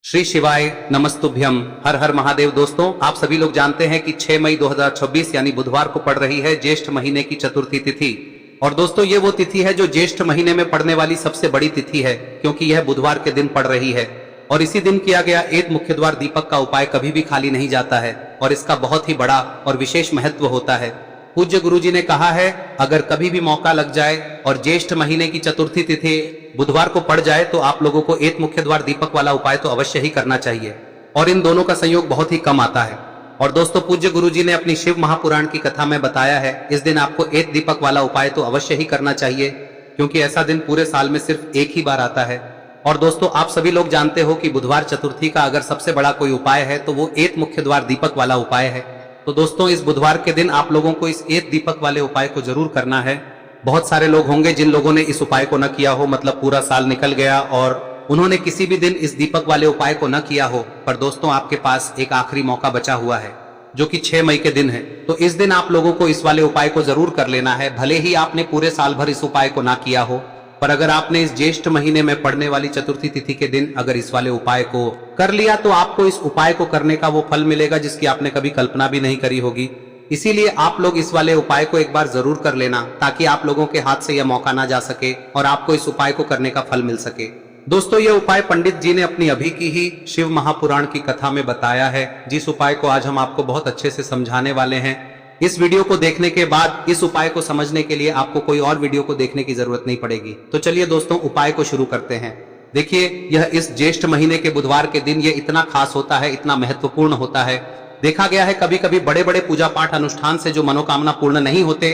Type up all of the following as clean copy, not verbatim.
श्री शिवाय नमस्तुभ्यम। हर हर महादेव। दोस्तों, आप सभी लोग जानते हैं कि 6 मई 2026 यानी बुधवार को पड़ रही है ज्येष्ठ महीने की चतुर्थी तिथि। और दोस्तों, ये वो तिथि है जो ज्येष्ठ महीने में पड़ने वाली सबसे बड़ी तिथि है, क्योंकि यह बुधवार के दिन पड़ रही है। और इसी दिन किया गया एक मुख्य द्वार दीपक का उपाय कभी भी खाली नहीं जाता है और इसका बहुत ही बड़ा और विशेष महत्व होता है। पूज्य गुरुजी ने कहा है, अगर कभी भी मौका लग जाए और ज्येष्ठ महीने की चतुर्थी तिथि बुधवार को पड़ जाए तो आप लोगों को एक मुख्य द्वार दीपक वाला उपाय तो अवश्य ही करना चाहिए। और इन दोनों का संयोग बहुत ही कम आता है। और दोस्तों, पूज्य गुरुजी ने अपनी शिव महापुराण की कथा में बताया है, इस दिन आपको एक दीपक वाला उपाय तो अवश्य ही करना चाहिए, क्योंकि ऐसा दिन पूरे साल में सिर्फ एक ही बार आता है। और दोस्तों, आप सभी लोग जानते हो कि बुधवार चतुर्थी का अगर सबसे बड़ा कोई उपाय है तो वो एक मुख्य द्वार दीपक वाला उपाय है। तो दोस्तों, इस बुधवार के दिन आप लोगों को इस एक दीपक वाले उपाय को जरूर करना है। बहुत सारे लोग होंगे जिन लोगों ने इस उपाय को न किया हो, मतलब पूरा साल निकल गया और उन्होंने किसी भी दिन इस दीपक वाले उपाय को न किया हो। पर दोस्तों, आपके पास एक आखिरी मौका बचा हुआ है, जो कि 6 मई के दिन है। तो इस दिन आप लोगों को इस वाले उपाय को जरूर कर लेना है। भले ही आपने पूरे साल भर इस उपाय को ना किया हो, पर अगर आपने इस ज्येष्ठ महीने में पड़ने वाली चतुर्थी तिथि के दिन अगर इस वाले उपाय को कर लिया तो आपको इस उपाय को करने का वो फल मिलेगा जिसकी आपने कभी कल्पना भी नहीं करी होगी। इसीलिए आप लोग इस वाले उपाय को एक बार जरूर कर लेना, ताकि आप लोगों के हाथ से यह मौका ना जा सके और आपको इस उपाय को करने का फल मिल सके। दोस्तों, यह उपाय पंडित जी ने अपनी अभी की ही शिव महापुराण की कथा में बताया है, जिस उपाय को आज हम आपको बहुत अच्छे से समझाने वाले हैं। इस वीडियो को देखने के बाद इस उपाय को समझने के लिए आपको कोई और वीडियो को देखने की जरूरत नहीं पड़ेगी। तो चलिए दोस्तों, उपाय को शुरू करते हैं। देखिए, यह इस ज्येष्ठ महीने के बुधवार के दिन ये इतना खास होता है, इतना महत्वपूर्ण होता है। देखा गया है कभी कभी बड़े बड़े पूजा पाठ अनुष्ठान से जो मनोकामना पूर्ण नहीं होते,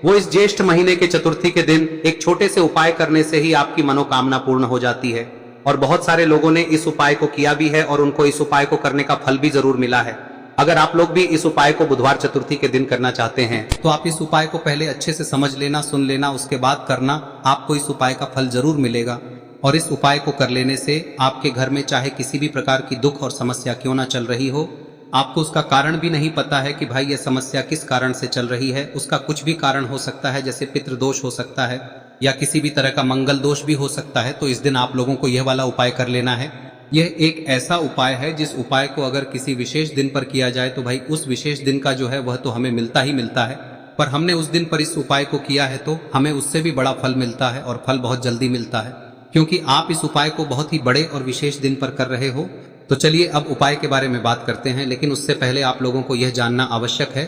वो इस ज्येष्ठ महीने के चतुर्थी के दिन एक छोटे से उपाय करने से ही आपकी मनोकामना पूर्ण हो जाती है। और बहुत सारे लोगों ने इस उपाय को किया भी है और उनको इस उपाय को करने का फल भी जरूर मिला है। अगर आप लोग भी इस उपाय को बुधवार चतुर्थी के दिन करना चाहते हैं तो आप इस उपाय को पहले अच्छे से समझ लेना, सुन लेना, उसके बाद करना। आपको इस उपाय का फल जरूर मिलेगा। और इस उपाय को कर लेने से आपके घर में चाहे किसी भी प्रकार की दुख और समस्या क्यों ना चल रही हो, आपको उसका कारण भी नहीं पता है कि भाई ये समस्या किस कारण से चल रही है, उसका कुछ भी कारण हो सकता है, जैसे पितृदोष हो सकता है या किसी भी तरह का मंगल दोष भी हो सकता है। तो इस दिन आप लोगों को यह वाला उपाय कर लेना है। यह एक ऐसा उपाय है जिस उपाय को अगर किसी विशेष दिन पर किया जाए तो भाई उस विशेष दिन का जो है वह तो हमें मिलता ही मिलता है। पर हमने उस दिन पर इस उपाय को किया है तो हमें उससे भी बड़ा फल मिलता है, और फल बहुत जल्दी मिलता है, क्योंकि आप इस उपाय को बहुत ही बड़े और विशेष दिन पर कर रहे हो। तो चलिए अब उपाय के बारे में बात करते हैं, लेकिन उससे पहले आप लोगों को यह जानना आवश्यक है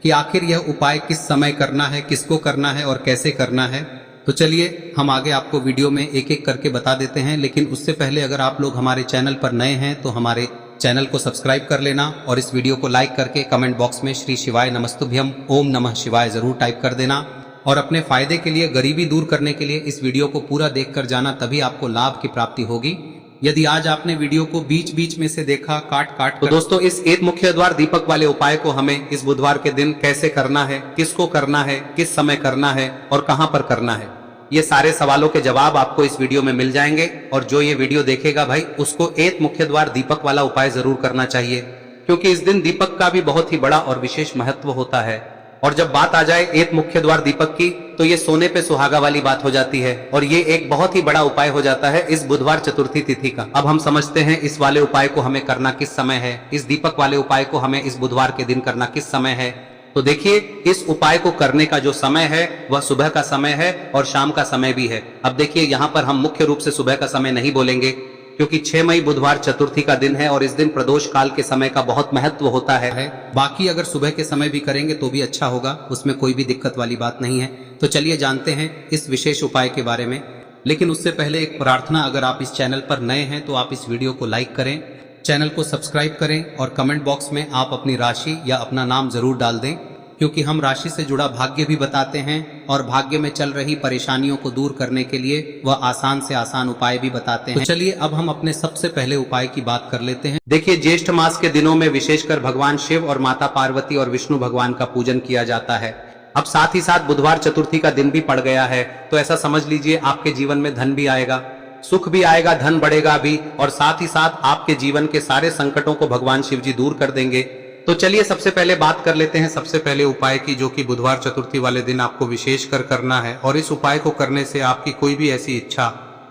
कि आखिर यह उपाय किस समय करना है, किसको करना है और कैसे करना है। तो चलिए हम आगे आपको वीडियो में एक एक करके बता देते हैं। लेकिन उससे पहले अगर आप लोग हमारे चैनल पर नए हैं तो हमारे चैनल को सब्सक्राइब कर लेना और इस वीडियो को लाइक करके कमेंट बॉक्स में श्री शिवाय नमस्तुभ्यम ओम नमः शिवाय जरूर टाइप कर देना। और अपने फायदे के लिए, गरीबी दूर करने के लिए इस वीडियो को पूरा देख कर जाना, तभी आपको लाभ की प्राप्ति होगी। यदि आज आपने वीडियो को बीच बीच में से देखा, काट काट तो दोस्तों, इस एक मुख्य द्वार दीपक वाले उपाय को हमें इस बुधवार के दिन कैसे करना है, किसको करना है, किस समय करना है और कहां पर करना है, ये सारे सवालों के जवाब आपको इस वीडियो में मिल जाएंगे। और जो ये वीडियो देखेगा भाई, उसको एक मुख्य द्वार दीपक वाला उपाय जरूर करना चाहिए, क्योंकि इस दिन दीपक का भी बहुत ही बड़ा और विशेष महत्व होता है। और जब बात आ जाए एक मुख्य द्वार दीपक की, तो ये सोने पे सुहागा वाली बात हो जाती है और ये एक बहुत ही बड़ा उपाय हो जाता है इस बुधवार चतुर्थी तिथि का। अब हम समझते हैं इस वाले उपाय को हमें करना किस समय है, इस दीपक वाले उपाय को हमें इस बुधवार के दिन करना किस समय है। तो देखिए, इस उपाय को करने का जो समय है वह सुबह का समय है और शाम का समय भी है। अब देखिए, यहाँ पर हम मुख्य रूप से सुबह का समय नहीं बोलेंगे, क्योंकि 6 मई बुधवार चतुर्थी का दिन है और इस दिन प्रदोष काल के समय का बहुत महत्व होता है। बाकी अगर सुबह के समय भी करेंगे तो भी अच्छा होगा, उसमें कोई भी दिक्कत वाली बात नहीं है। तो चलिए जानते हैं इस विशेष उपाय के बारे में। लेकिन उससे पहले एक प्रार्थना, अगर आप इस चैनल पर नए हैं तो आप इस वीडियो को लाइक करें, चैनल को सब्सक्राइब करें और कमेंट बॉक्स में आप अपनी राशि या अपना नाम जरूर डाल दें, क्योंकि हम राशि से जुड़ा भाग्य भी बताते हैं और भाग्य में चल रही परेशानियों को दूर करने के लिए वह आसान से आसान उपाय भी बताते हैं। तो चलिए अब हम अपने सबसे पहले उपाय की बात कर लेते हैं। देखिए, ज्येष्ठ मास के दिनों में विशेषकर भगवान शिव और माता पार्वती और विष्णु भगवान का पूजन किया जाता है। अब साथ ही साथ बुधवार चतुर्थी का दिन भी पड़ गया है, तो ऐसा समझ लीजिए आपके जीवन में धन भी आएगा, सुख भी आएगा, धन बढ़ेगा भी, और साथ ही साथ आपके जीवन के सारे संकटों को भगवान शिव जी दूर कर देंगे। तो चलिए सबसे पहले बात कर लेते हैं सबसे पहले उपाय की, जो कि बुधवार चतुर्थी वाले दिन आपको विशेष कर करना है। और इस उपाय को करने से आपकी कोई भी ऐसी इच्छा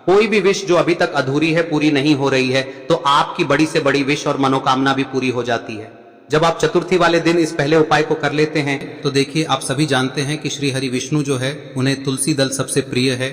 कोई भी विश जो अभी तक अधूरी है, पूरी नहीं हो रही है, तो आपकी बड़ी से बड़ी विश और मनोकामना भी पूरी हो जाती है। जब आप चतुर्थी वाले दिन इस पहले उपाय को कर लेते हैं तो देखिए, आप सभी जानते हैं कि श्री हरि विष्णु जो है उन्हें तुलसी दल सबसे प्रिय है।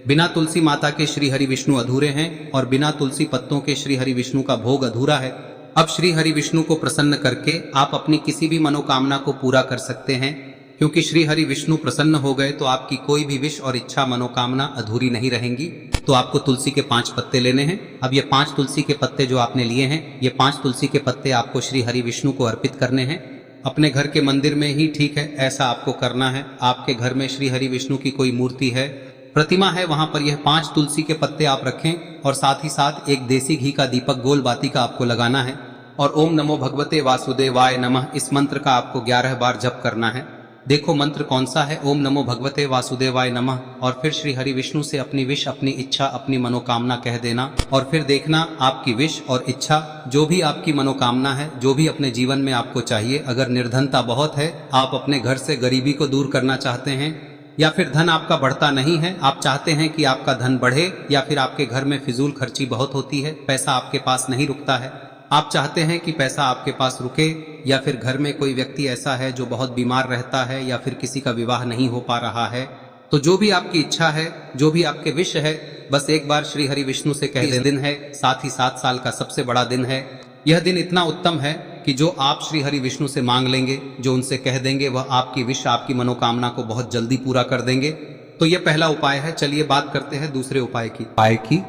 बिना तुलसी माता के श्री हरि विष्णु अधूरे हैं और बिना तुलसी पत्तों के श्री हरि विष्णु का भोग अधूरा है। अब श्री हरि विष्णु को प्रसन्न करके आप अपनी किसी भी मनोकामना को पूरा कर सकते हैं, क्योंकि श्री हरि विष्णु प्रसन्न हो गए तो आपकी कोई भी विश और इच्छा मनोकामना अधूरी नहीं रहेंगी। तो आपको तुलसी के 5 पत्ते लेने हैं। अब ये 5 तुलसी के पत्ते जो आपने लिए हैं, ये 5 तुलसी के पत्ते आपको श्री हरि विष्णु को अर्पित करने हैं। अपने घर के मंदिर में ही ठीक है, ऐसा आपको करना है। आपके घर में श्री हरि विष्णु की कोई मूर्ति है, प्रतिमा है, वहां पर यह 5 तुलसी के पत्ते आप रखें और साथ ही साथ एक देसी घी का दीपक गोल बाती का आपको लगाना है और ओम नमो भगवते वासुदेवाय नमः इस मंत्र का आपको 11 बार जप करना है। देखो मंत्र कौन सा है, ओम नमो भगवते वासुदेवाय नमः, और फिर श्री हरि विष्णु से अपनी विश, अपनी इच्छा, अपनी मनोकामना कह देना और फिर देखना आपकी विश और इच्छा, जो भी आपकी मनोकामना है, जो भी अपने जीवन में आपको चाहिए। अगर निर्धनता बहुत है, आप अपने घर से गरीबी को दूर करना चाहते हैं, या फिर धन आपका बढ़ता नहीं है, आप चाहते हैं कि आपका धन बढ़े, या फिर आपके घर में फिजूल खर्ची बहुत होती है, पैसा आपके पास नहीं रुकता है, आप चाहते हैं कि पैसा आपके पास रुके, या फिर घर में कोई व्यक्ति ऐसा है जो बहुत बीमार रहता है, या फिर किसी का विवाह नहीं हो पा रहा है, तो जो भी आपकी इच्छा है, जो भी आपके विश है, बस एक बार श्री हरि विष्णु से कह दें। दिन है, साथ ही 7 साल का सबसे बड़ा दिन है। यह दिन इतना उत्तम है कि जो आप श्री हरि विष्णु से मांग लेंगे, जो उनसे कह देंगे, वह आपकी विश, आपकी मनोकामना को बहुत जल्दी पूरा कर देंगे। तो यह पहला उपाय है। चलिए बात करते हैं दूसरे उपाय की।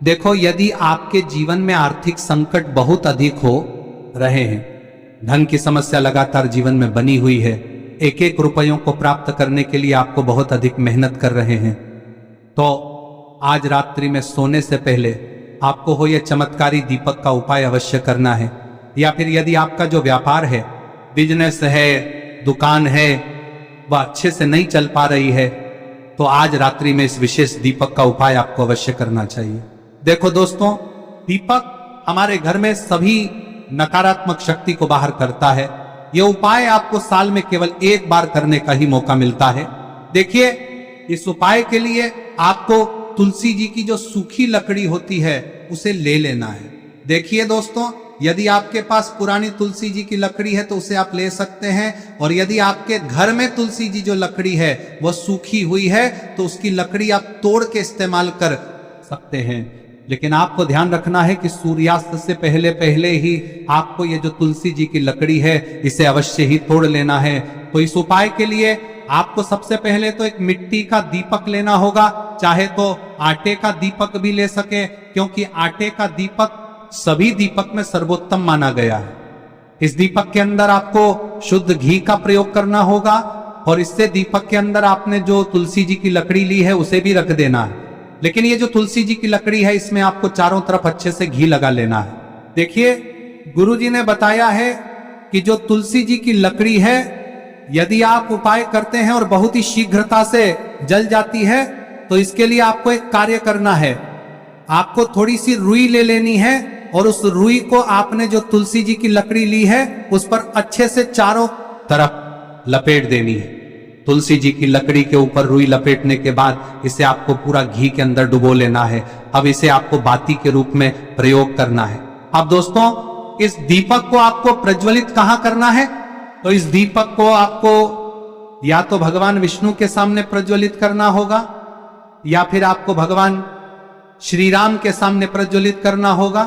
देखो, यदि आपके जीवन में आर्थिक संकट बहुत अधिक हो रहे हैं, धन की समस्या लगातार जीवन में बनी हुई है, एक एक रुपयों को प्राप्त करने के लिए आपको बहुत अधिक मेहनत कर रहे हैं, तो आज रात्रि में सोने से पहले आपको हो यह चमत्कारी दीपक का उपाय अवश्य करना है। या फिर यदि आपका जो व्यापार है, बिजनेस है, दुकान है, वह अच्छे से नहीं चल पा रही है, तो आज रात्रि में इस विशेष दीपक का उपाय आपको अवश्य करना चाहिए। देखो दोस्तों, दीपक हमारे घर में सभी नकारात्मक शक्ति को बाहर करता है। यह उपाय आपको साल में केवल 1 बार करने का ही मौका मिलता है। देखिए, इस उपाय के लिए आपको तुलसी जी की जो सूखी लकड़ी होती है उसे ले लेना है। देखिए दोस्तों, यदि आपके पास पुरानी तुलसी जी की लकड़ी है तो उसे आप ले सकते हैं, और यदि आपके घर में तुलसी जी जो लकड़ी है वह सूखी हुई है तो उसकी लकड़ी आप तोड़ के इस्तेमाल कर सकते हैं। लेकिन आपको ध्यान रखना है कि सूर्यास्त से पहले पहले ही आपको ये जो तुलसी जी की लकड़ी है इसे अवश्य ही तोड़ लेना है। तो इस उपाय के लिए आपको सबसे पहले तो एक मिट्टी का दीपक लेना होगा, चाहे तो आटे का दीपक भी ले सके, क्योंकि आटे का दीपक सभी दीपक में सर्वोत्तम माना गया है। इस दीपक के अंदर आपको शुद्ध घी का प्रयोग करना होगा, और इससे दीपक के अंदर आपने जो तुलसी जी की लकड़ी ली है उसे भी रख देना है। लेकिन ये जो तुलसी जी की लकड़ी है, इसमें आपको चारों तरफ अच्छे से घी लगा लेना है। देखिए, गुरु जी ने बताया है कि जो तुलसी जी की लकड़ी है, यदि आप उपाय करते हैं और बहुत ही शीघ्रता से जल जाती है, तो इसके लिए आपको एक कार्य करना है। आपको थोड़ी सी रुई ले लेनी है और उस रुई को आपने जो तुलसी जी की लकड़ी ली है उस पर अच्छे से चारों तरफ लपेट देनी है। तुलसी जी की लकड़ी के ऊपर रुई लपेटने के बाद इसे आपको पूरा घी के अंदर डुबो लेना है। अब इसे आपको बाती के रूप में प्रयोग करना है। अब दोस्तों, इस दीपक को आपको प्रज्वलित कहां करना है? तो इस दीपक को आपको या तो भगवान विष्णु के सामने प्रज्वलित करना होगा, या फिर आपको भगवान श्री राम के सामने प्रज्वलित करना होगा,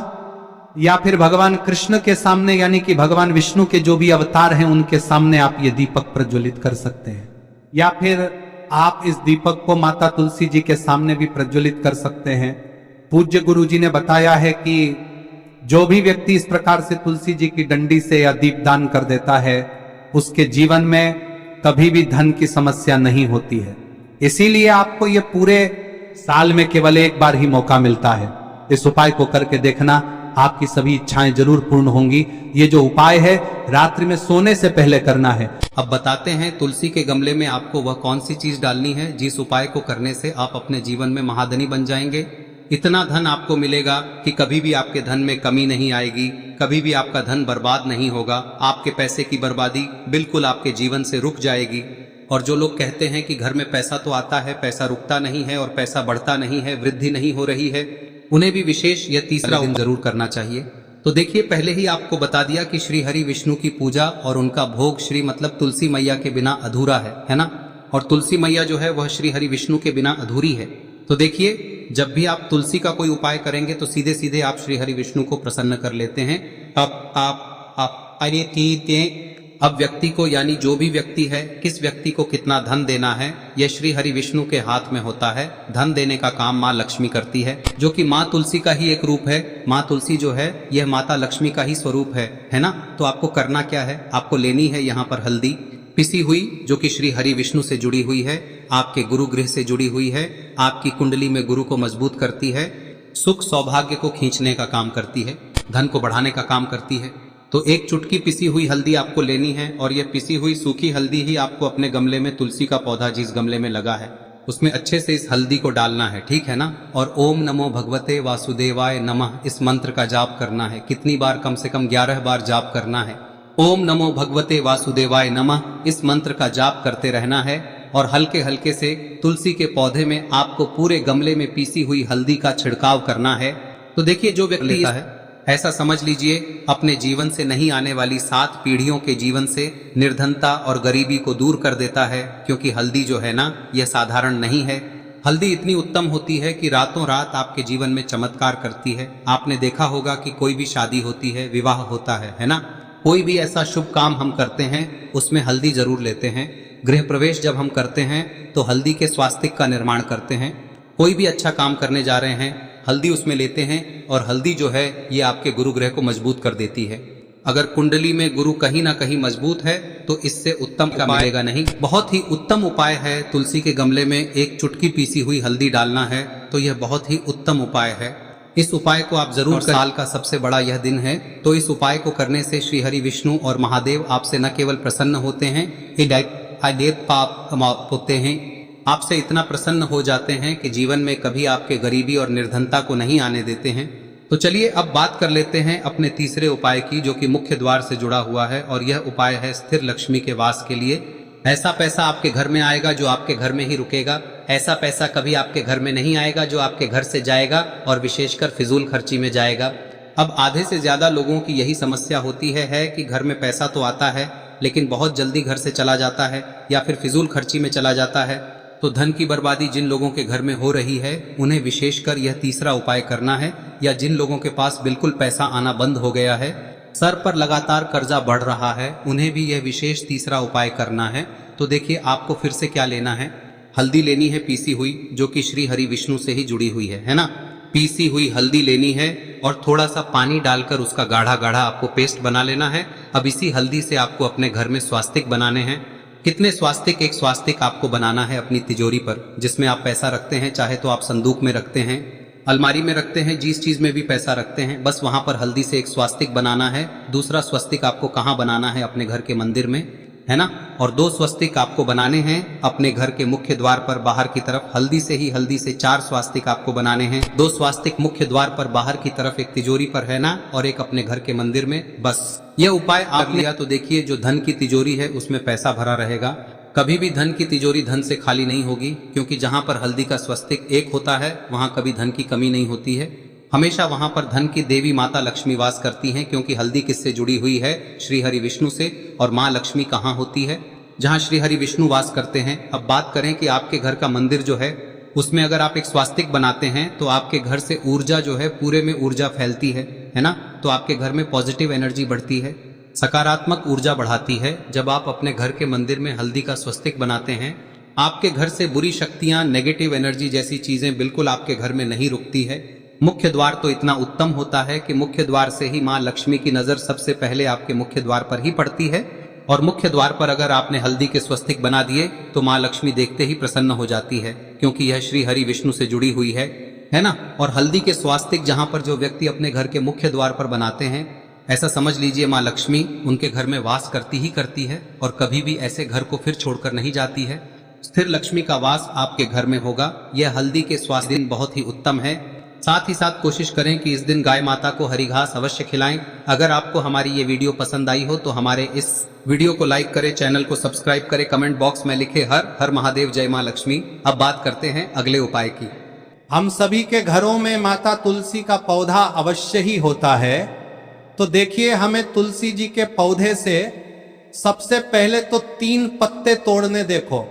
या फिर भगवान कृष्ण के सामने, यानी कि भगवान विष्णु के जो भी अवतार हैं उनके सामने आप ये दीपक प्रज्वलित कर सकते हैं। या फिर आप इस दीपक को माता तुलसी जी के सामने भी प्रज्वलित कर सकते हैं। पूज्य गुरु जी ने बताया है कि जो भी व्यक्ति इस प्रकार से तुलसी जी की डंडी से या दीपदान कर देता है, उसके जीवन में कभी भी धन की समस्या नहीं होती है। इसीलिए आपको ये पूरे साल में केवल 1 बार ही मौका मिलता है। इस उपाय को करके देखना, आपकी सभी इच्छाएं जरूर पूर्ण होंगी। ये जो उपाय है रात्रि में सोने से पहले करना है। अब बताते हैं तुलसी के गमले में आपको वह कौन सी चीज डालनी है जिस उपाय को करने से आप अपने जीवन में महाधनी बन जाएंगे। इतना धन आपको मिलेगा कि कभी भी आपके धन में कमी नहीं आएगी, कभी भी आपका धन बर्बाद नहीं होगा, आपके पैसे की बर्बादी बिल्कुल आपके जीवन से रुक जाएगी। और जो लोग कहते हैं कि घर में पैसा तो आता है, पैसा रुकता नहीं है और पैसा बढ़ता नहीं है, वृद्धि नहीं हो रही है, उन्हें भी विशेष यह तीसरा दिन जरूर करना चाहिए। तो देखिए, पहले ही आपको बता दिया कि श्री हरि विष्णु की पूजा और उनका भोग श्री मतलब तुलसी मैया के बिना अधूरा है ना। और तुलसी मैया जो है वह श्री हरि विष्णु के बिना अधूरी है। तो देखिए, जब भी आप तुलसी का कोई उपाय करेंगे तो सीधे सीधे आप श्री हरि विष्णु को प्रसन्न कर लेते हैं। अब व्यक्ति को, यानी जो भी व्यक्ति है, किस व्यक्ति को कितना धन देना है, यह श्री हरि विष्णु के हाथ में होता है। धन देने का काम माँ लक्ष्मी करती है, जो कि माँ तुलसी का ही एक रूप है। माँ तुलसी जो है यह माता लक्ष्मी का ही स्वरूप है ना। तो आपको करना क्या है, आपको लेनी है यहाँ पर हल्दी पिसी हुई, जो कि श्री हरि विष्णु से जुड़ी हुई है, आपके गुरु गृह से जुड़ी हुई है, आपकी कुंडली में गुरु को मजबूत करती है, सुख सौभाग्य को खींचने का काम करती है, धन को बढ़ाने का काम करती है। तो एक चुटकी पिसी हुई हल्दी आपको लेनी है और यह पिसी हुई सूखी हल्दी ही आपको अपने गमले में, तुलसी का पौधा जिस गमले में लगा है उसमें अच्छे से इस हल्दी को डालना है, ठीक है ना। और ओम नमो भगवते वासुदेवाय नमः इस मंत्र का जाप करना है। कितनी बार? कम से कम 11 बार जाप करना है। ओम नमो भगवते वासुदेवाय नमः इस मंत्र का जाप करते रहना है और हल्के हल्के से तुलसी के पौधे में आपको पूरे गमले में पीसी हुई हल्दी का छिड़काव करना है। तो देखिए, जो व्यक्ति लेता है, ऐसा समझ लीजिए अपने जीवन से नहीं आने वाली 7 पीढ़ियों के जीवन से निर्धनता और गरीबी को दूर कर देता है। क्योंकि हल्दी जो है ना, यह साधारण नहीं है। हल्दी इतनी उत्तम होती है कि रातों रात आपके जीवन में चमत्कार करती है। आपने देखा होगा कि कोई भी शादी होती है, विवाह होता है ना, कोई भी ऐसा शुभ काम हम करते हैं उसमें हल्दी जरूर लेते हैं। गृह प्रवेश जब हम करते हैं तो हल्दी के स्वास्तिक का निर्माण करते हैं। कोई भी अच्छा काम करने जा रहे हैं, हल्दी उसमें लेते हैं और हल्दी जो है ये आपके गुरु ग्रह को मजबूत कर देती है। अगर कुंडली में गुरु कहीं ना कहीं मजबूत है तो इससे उत्तम का मिलेगा नहीं। बहुत ही उत्तम उपाय है, तुलसी के गमले में एक चुटकी पीसी हुई हल्दी डालना है, तो यह बहुत ही उत्तम उपाय है। इस उपाय को आप जरूर, साल का सबसे बड़ा यह दिन है, तो इस उपाय को करने से श्री हरि विष्णु और महादेव आपसे न केवल प्रसन्न होते हैं, पाप होते हैं, आपसे इतना प्रसन्न हो जाते हैं कि जीवन में कभी आपके गरीबी और निर्धनता को नहीं आने देते हैं। तो चलिए अब बात कर लेते हैं अपने तीसरे उपाय की, जो कि मुख्य द्वार से जुड़ा हुआ है और यह उपाय है स्थिर लक्ष्मी के वास के लिए। ऐसा पैसा आपके घर में आएगा जो आपके घर में ही रुकेगा। ऐसा पैसा कभी आपके घर में नहीं आएगा जो आपके घर से जाएगा और विशेषकर फिजूल खर्ची में जाएगा। अब आधे से ज्यादा लोगों की यही समस्या होती है कि घर में पैसा तो आता है लेकिन बहुत जल्दी घर से चला जाता है या फिर फिजूल खर्ची में चला जाता है। तो धन की बर्बादी जिन लोगों के घर में हो रही है उन्हें विशेषकर यह तीसरा उपाय करना है, या जिन लोगों के पास बिल्कुल पैसा आना बंद हो गया है, सर पर लगातार कर्जा बढ़ रहा है, उन्हें भी यह विशेष तीसरा उपाय करना है। तो देखिए, आपको फिर से क्या लेना है, हल्दी लेनी है पीसी हुई, जो कि श्री हरि विष्णु से ही जुड़ी हुई है ना। पीसी हुई हल्दी लेनी है और थोड़ा सा पानी डालकर उसका गाढ़ा गाढ़ा आपको पेस्ट बना लेना है। अब इसी हल्दी से आपको अपने घर में स्वास्तिक बनाने हैं। कितने स्वास्तिक? एक स्वास्तिक आपको बनाना है अपनी तिजोरी पर, जिसमें आप पैसा रखते हैं, चाहे तो आप संदूक में रखते हैं, अलमारी में रखते हैं, जिस चीज में भी पैसा रखते हैं, बस वहां पर हल्दी से एक स्वास्तिक बनाना है। दूसरा स्वस्तिक आपको कहाँ बनाना है? अपने घर के मंदिर में, है ना। और 2 स्वस्तिक आपको बनाने हैं अपने घर के मुख्य द्वार पर बाहर की तरफ। हल्दी से 4 स्वास्तिक आपको बनाने हैं। 2 स्वास्तिक मुख्य द्वार पर बाहर की तरफ, एक तिजोरी पर, है ना, और एक अपने घर के मंदिर में। बस यह उपाय आप लिया तो देखिए, जो धन की तिजोरी है उसमें पैसा भरा रहेगा। कभी भी धन की तिजोरी धन से खाली नहीं होगी, क्योंकि जहां पर हल्दी का स्वस्तिक एक होता है वहां कभी धन की कमी नहीं होती है। हमेशा वहां पर धन की देवी माता लक्ष्मी वास करती हैं, क्योंकि हल्दी किससे जुड़ी हुई है? श्री हरि विष्णु से। और माँ लक्ष्मी कहाँ होती है? जहाँ श्री हरि विष्णु वास करते हैं। अब बात करें कि आपके घर का मंदिर जो है उसमें अगर आप एक स्वास्तिक बनाते हैं तो आपके घर से ऊर्जा जो है, पूरे में ऊर्जा फैलती है ना। तो आपके घर में पॉजिटिव एनर्जी बढ़ती है, सकारात्मक ऊर्जा बढ़ाती है। जब आप अपने घर के मंदिर में हल्दी का स्वस्तिक बनाते हैं, आपके घर से बुरी शक्तियां, नेगेटिव एनर्जी जैसी चीजें बिल्कुल आपके घर में नहीं रुकती है। मुख्य द्वार तो इतना उत्तम होता है कि मुख्य द्वार से ही माँ लक्ष्मी की नजर सबसे पहले आपके मुख्य द्वार पर ही पड़ती है। और मुख्य द्वार पर अगर आपने हल्दी के स्वस्तिक बना दिए तो माँ लक्ष्मी देखते ही प्रसन्न हो जाती है, क्योंकि यह श्री हरि विष्णु से जुड़ी हुई है ना। और हल्दी के स्वास्तिक जहां पर जो व्यक्ति अपने घर के मुख्य द्वार पर बनाते हैं, ऐसा समझ लीजिए माँ लक्ष्मी उनके घर में वास करती ही करती है और कभी भी ऐसे घर को फिर छोड़कर नहीं जाती है। स्थिर लक्ष्मी का वास आपके घर में होगा। यह हल्दी के स्वास्तिक बहुत ही उत्तम है। साथ ही साथ कोशिश करें कि इस दिन गाय माता को हरी घास अवश्य खिलाएं। अगर आपको हमारी ये वीडियो पसंद आई हो तो हमारे इस वीडियो को लाइक करें, चैनल को सब्सक्राइब करें, कमेंट बॉक्स में लिखे हर हर महादेव, जय मां लक्ष्मी। अब बात करते हैं अगले उपाय की। हम सभी के घरों में माता तुलसी का पौधा अवश्य ही होता है। तो देखिए, हमें तुलसी जी के पौधे से सबसे पहले तो 3 पत्ते तोड़ने। देखो,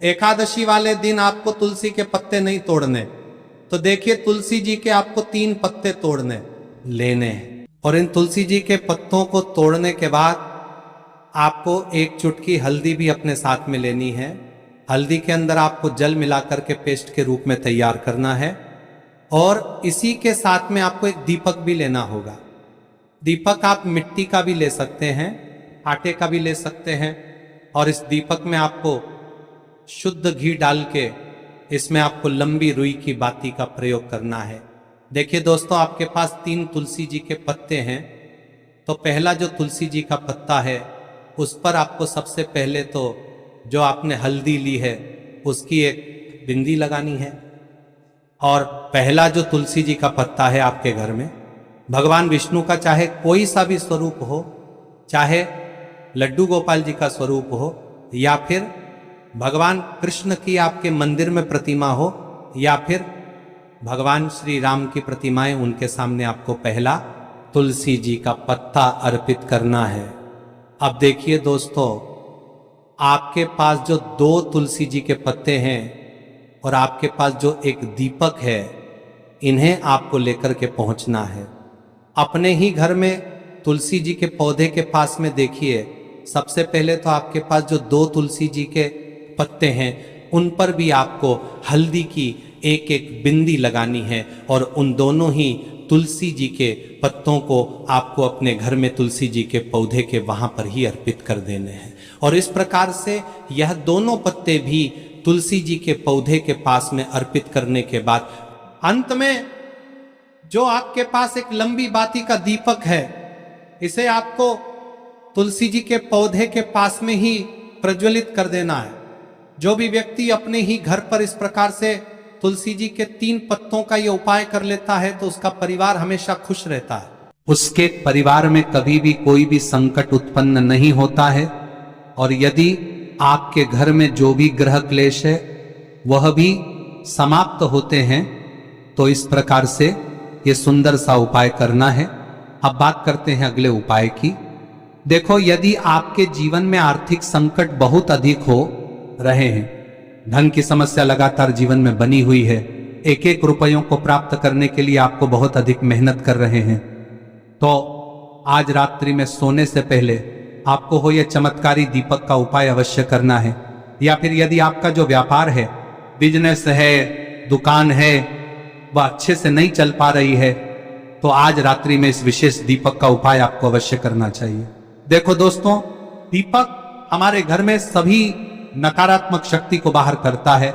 एकादशी वाले दिन आपको तुलसी के पत्ते नहीं तोड़ने। तो देखिए, तुलसी जी के आपको 3 पत्ते तोड़ने लेने, और इन तुलसी जी के पत्तों को तोड़ने के बाद आपको 1 चुटकी हल्दी भी अपने साथ में लेनी है। हल्दी के अंदर आपको जल मिलाकर के पेस्ट के रूप में तैयार करना है, और इसी के साथ में आपको एक दीपक भी लेना होगा। दीपक आप मिट्टी का भी ले सकते हैं, आटे का भी ले सकते हैं, और इस दीपक में आपको शुद्ध घी डाल के इसमें आपको लंबी रुई की बाती का प्रयोग करना है। देखिए दोस्तों, आपके पास 3 तुलसी जी के पत्ते हैं। तो पहला जो तुलसी जी का पत्ता है उस पर आपको सबसे पहले तो जो आपने हल्दी ली है उसकी एक बिंदी लगानी है। और पहला जो तुलसी जी का पत्ता है आपके घर में, भगवान विष्णु का चाहे कोई सा भी स्वरूप हो, चाहे लड्डू गोपाल जी का स्वरूप हो, या फिर भगवान कृष्ण की आपके मंदिर में प्रतिमा हो, या फिर भगवान श्री राम की प्रतिमाएं, उनके सामने आपको पहला तुलसी जी का पत्ता अर्पित करना है। अब देखिए दोस्तों, आपके पास जो 2 तुलसी जी के पत्ते हैं और आपके पास जो एक दीपक है, इन्हें आपको लेकर के पहुंचना है। अपने ही घर में तुलसी जी के पौधे के पास में देखिए, सबसे पहले तो आपके पास जो 2 तुलसी जी के पत्ते हैं उन पर भी आपको हल्दी की एक बिंदी लगानी है, और उन दोनों ही तुलसी जी के पत्तों को आपको अपने घर में तुलसी जी के पौधे के वहां पर ही अर्पित कर देने हैं। और इस प्रकार से यह दोनों पत्ते भी तुलसी जी के पौधे के पास में अर्पित करने के बाद अंत में जो आपके पास एक लंबी बाती का दीपक है, इसे आपको तुलसी जी के पौधे के पास में ही प्रज्वलित कर देना है। जो भी व्यक्ति अपने ही घर पर इस प्रकार से तुलसी जी के 3 पत्तों का ये उपाय कर लेता है तो उसका परिवार हमेशा खुश रहता है। उसके परिवार में कभी भी कोई भी संकट उत्पन्न नहीं होता है, और यदि आपके घर में जो भी ग्रह क्लेश है वह भी समाप्त होते हैं। तो इस प्रकार से ये सुंदर सा उपाय करना है। अब बात करते हैं अगले उपाय की। देखो, यदि आपके जीवन में आर्थिक संकट बहुत अधिक हो रहे हैं, धन की समस्या लगातार जीवन में बनी हुई है, 1-1 रुपयों को प्राप्त करने के लिए आपको बहुत अधिक मेहनत कर रहे हैं, तो आज रात्रि में सोने से पहले आपको हो यह चमत्कारी दीपक का उपाय अवश्य करना है। या फिर यदि आपका जो व्यापार है, बिजनेस है, दुकान है, वह अच्छे से नहीं चल पा रही है, तो आज रात्रि में इस विशेष दीपक का उपाय आपको अवश्य करना चाहिए। देखो दोस्तों, दीपक हमारे घर में सभी नकारात्मक शक्ति को बाहर करता है।